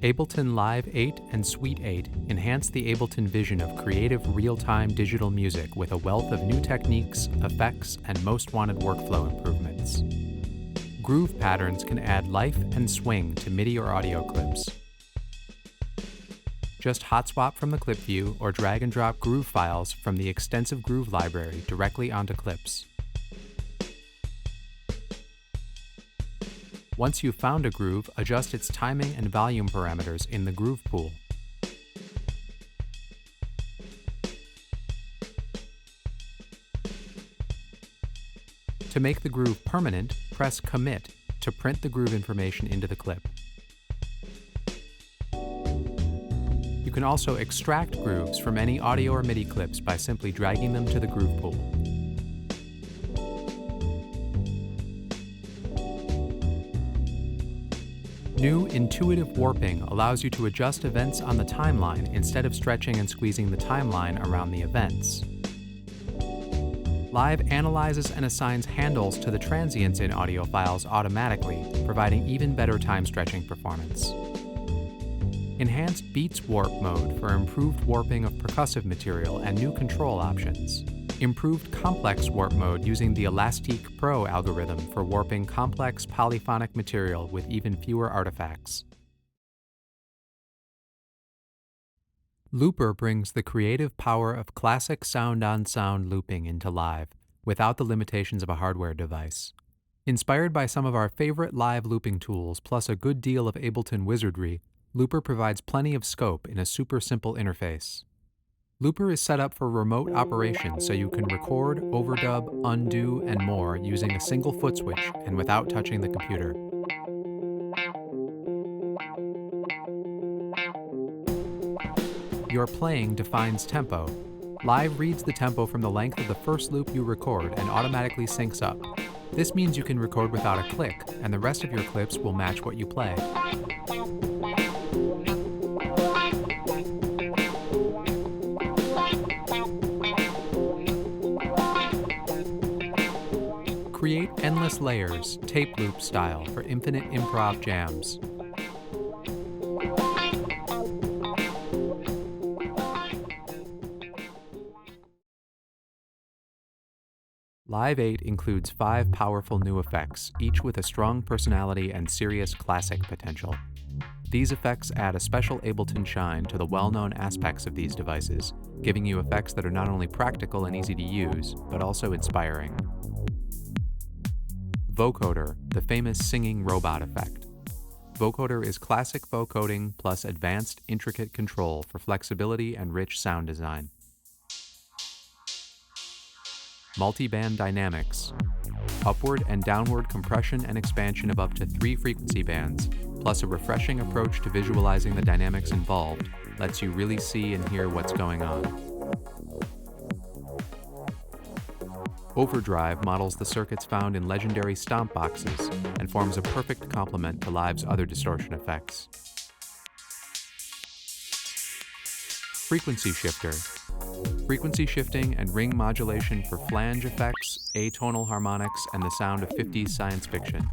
Ableton Live 8 and Suite 8 enhance the Ableton vision of creative real-time digital music with a wealth of new techniques, effects, and most wanted workflow improvements. Groove patterns can add life and swing to MIDI or audio clips. Just hot swap from the clip view or drag and drop groove files from the extensive groove library directly onto clips. Once you've found a groove, adjust its timing and volume parameters in the groove pool. To make the groove permanent, press Commit to print the groove information into the clip. You can also extract grooves from any audio or MIDI clips by simply dragging them to the groove pool. New intuitive warping allows you to adjust events on the timeline instead of stretching and squeezing the timeline around the events. Live analyzes and assigns handles to the transients in audio files automatically, providing even better time-stretching performance. Enhanced Beats Warp mode for improved warping of percussive material and new control options. Improved complex warp mode using the Elastique Pro algorithm for warping complex polyphonic material with even fewer artifacts. Looper brings the creative power of classic sound-on-sound looping into Live, without the limitations of a hardware device. Inspired by some of our favorite live looping tools, plus a good deal of Ableton wizardry, Looper provides plenty of scope in a super simple interface. Looper is set up for remote operation so you can record, overdub, undo, and more using a single foot switch and without touching the computer. Your playing defines tempo. Live reads the tempo from the length of the first loop you record and automatically syncs up. This means you can record without a click, and the rest of your clips will match what you play. Create endless layers, tape loop style, for infinite improv jams. Live 8 includes 5 powerful new effects, each with a strong personality and serious classic potential. These effects add a special Ableton shine to the well-known aspects of these devices, giving you effects that are not only practical and easy to use, but also inspiring. Vocoder, the famous singing robot effect. Vocoder is classic vocoding plus advanced intricate control for flexibility and rich sound design. Multi-band dynamics. Upward and downward compression and expansion of up to 3 frequency bands, plus a refreshing approach to visualizing the dynamics involved, lets you really see and hear what's going on. Overdrive models the circuits found in legendary stomp boxes and forms a perfect complement to Live's other distortion effects. Frequency shifter. Frequency shifting and ring modulation for flange effects, atonal harmonics, and the sound of 50s science fiction.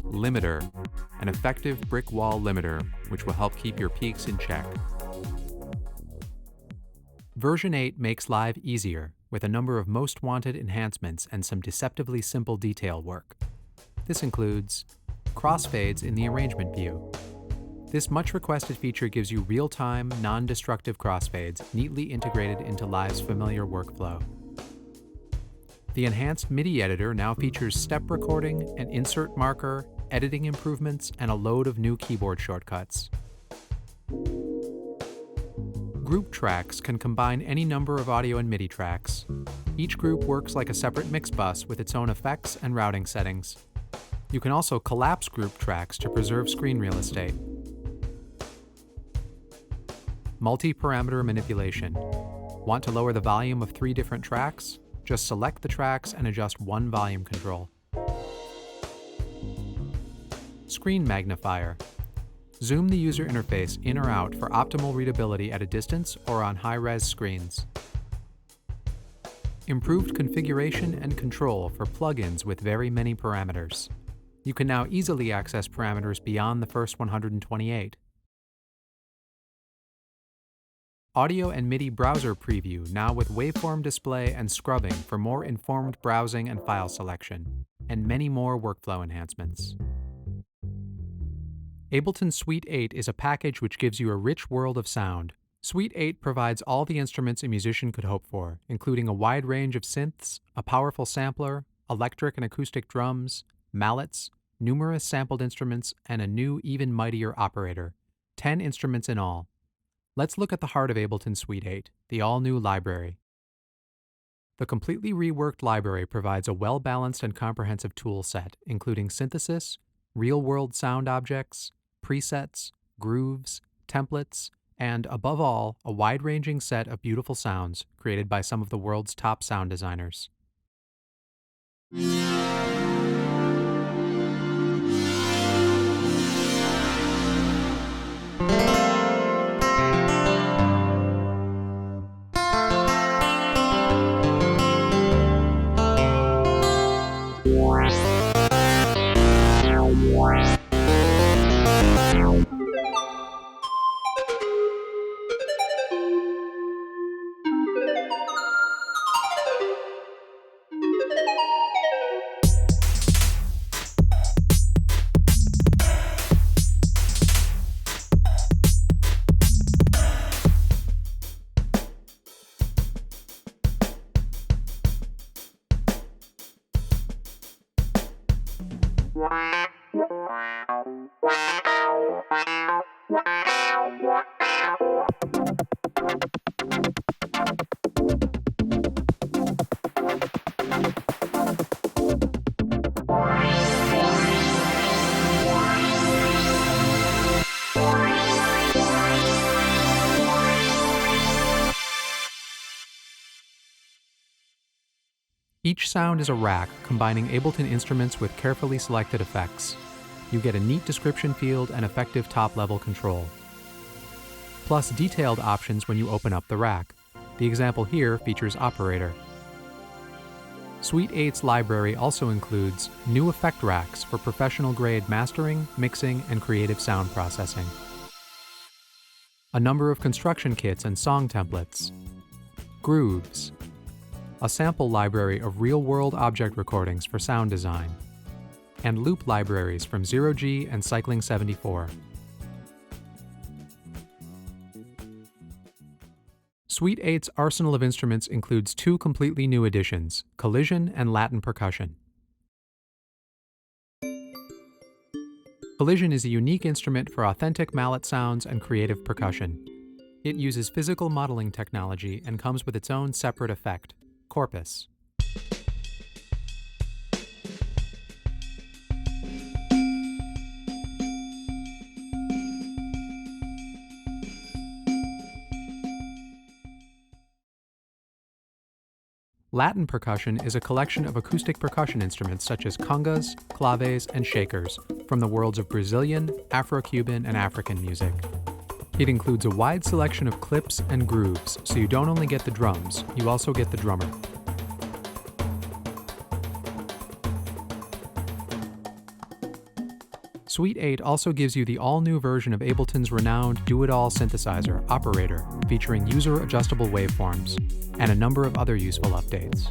Limiter, an effective brick wall limiter which will help keep your peaks in check. Version 8 makes Live easier, with a number of most wanted enhancements and some deceptively simple detail work. This includes crossfades in the arrangement view. This much-requested feature gives you real-time, non-destructive crossfades neatly integrated into Live's familiar workflow. The enhanced MIDI editor now features step recording, an insert marker, editing improvements, and a load of new keyboard shortcuts. Group tracks can combine any number of audio and MIDI tracks. Each group works like a separate mix bus with its own effects and routing settings. You can also collapse group tracks to preserve screen real estate. Multi-parameter manipulation. Want to lower the volume of 3 different tracks? Just select the tracks and adjust one volume control. Screen magnifier. Zoom the user interface in or out for optimal readability at a distance or on high-res screens. Improved configuration and control for plugins with very many parameters. You can now easily access parameters beyond the first 128. Audio and MIDI browser preview now with waveform display and scrubbing for more informed browsing and file selection, and many more workflow enhancements. Ableton Suite 8 is a package which gives you a rich world of sound. Suite 8 provides all the instruments a musician could hope for, including a wide range of synths, a powerful sampler, electric and acoustic drums, mallets, numerous sampled instruments, and a new, even mightier operator. 10 instruments in all. Let's look at the heart of Ableton Suite 8, the all-new library. The completely reworked library provides a well-balanced and comprehensive tool set, including synthesis, real-world sound objects, presets, grooves, templates, and, above all, a wide-ranging set of beautiful sounds created by some of the world's top sound designers. Each sound is a rack combining Ableton instruments with carefully selected effects. You get a neat description field and effective top-level control. Plus detailed options when you open up the rack. The example here features operator. Suite 8's library also includes new effect racks for professional-grade mastering, mixing, and creative sound processing. A number of construction kits and song templates. Grooves. A sample library of real-world object recordings for sound design, and loop libraries from 0G and Cycling 74. Suite 8's arsenal of instruments includes two completely new additions, collision and Latin percussion. Collision is a unique instrument for authentic mallet sounds and creative percussion. It uses physical modeling technology and comes with its own separate effect, corpus. Latin percussion is a collection of acoustic percussion instruments such as congas, claves, and shakers from the worlds of Brazilian, Afro-Cuban, and African music. It includes a wide selection of clips and grooves, so you don't only get the drums, you also get the drummer. Suite 8 also gives you the all-new version of Ableton's renowned do-it-all synthesizer, Operator, featuring user-adjustable waveforms, and a number of other useful updates.